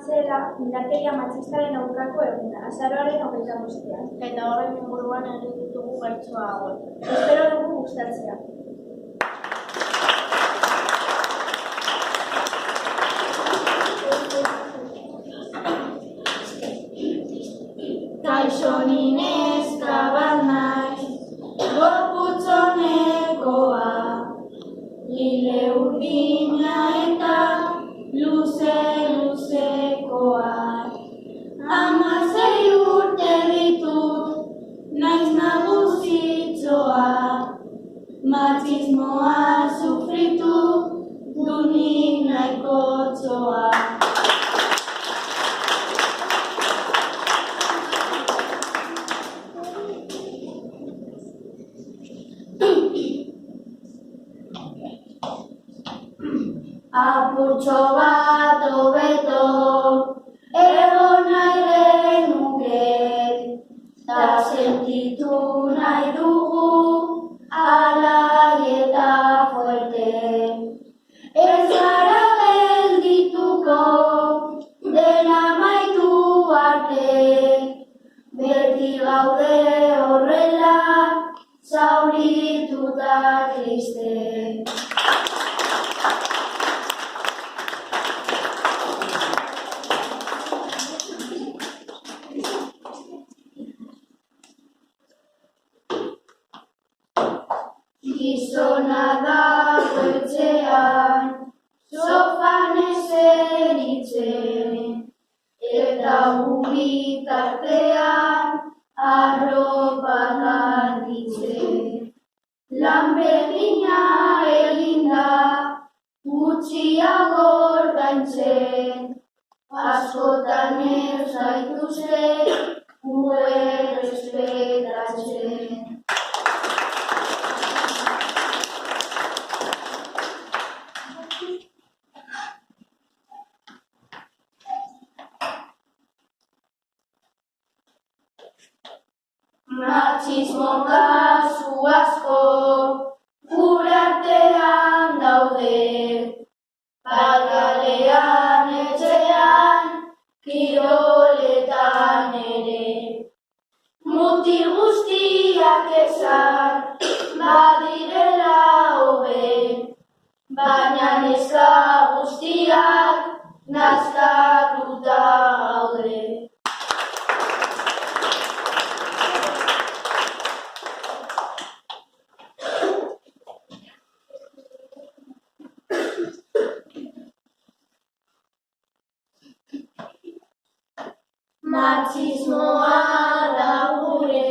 zela indarkeria matxistaren aurkako eguna, azaroaren 25. Eta horren inguruan egin ditugu bertsoa hauek. Espero dugu gustatzea. Kaixo ni neska bat naiz, gorputz onekoa, lile urdina eta luzekoa. 16 urte ditut, naiz nagusitxoa, matxismoa sufritu du nik nahiko txoa. Apurtxo bat hobeto, egon nahi genuke, ta sentitu nahi dugu, alai eta fuerte. Ez gara geldituko, dena amaitu arte, beti gaude horrela, zaurituta triste. Gizona dago etxean, sofan eseritzen, eta guri tartean arropa garbitzen. Lan berdina eginda, gutxiago ordaintzen, askotan ez gaituzte, gu errespetatzen. Matxismo kasu asko gure artean daude, bat kalean etxean, kiroletan ere. Mutil guztiak esan badirela hobe, baina neska guztiak nazkatuta gaude. Matxismoa da gure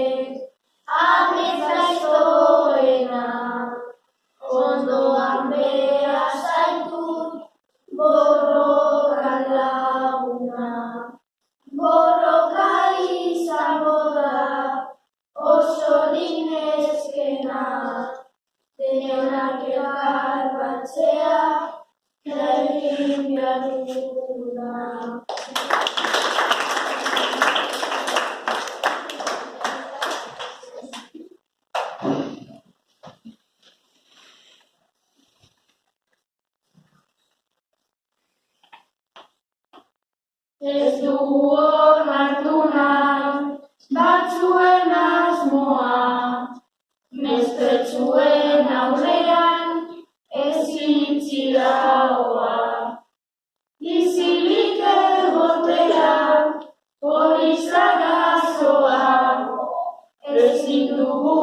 amets gaiztoena, ondoan behar zaitut borrokan laguna. Borroka izango da oso dinezkena, denak elkar batzea egin behar duguna. Ez dugu onartu nahi batzuen asmoa, mespretxuen aurrean ezin txiraoa. Izilik egotea hori zarazoa, ezin dugu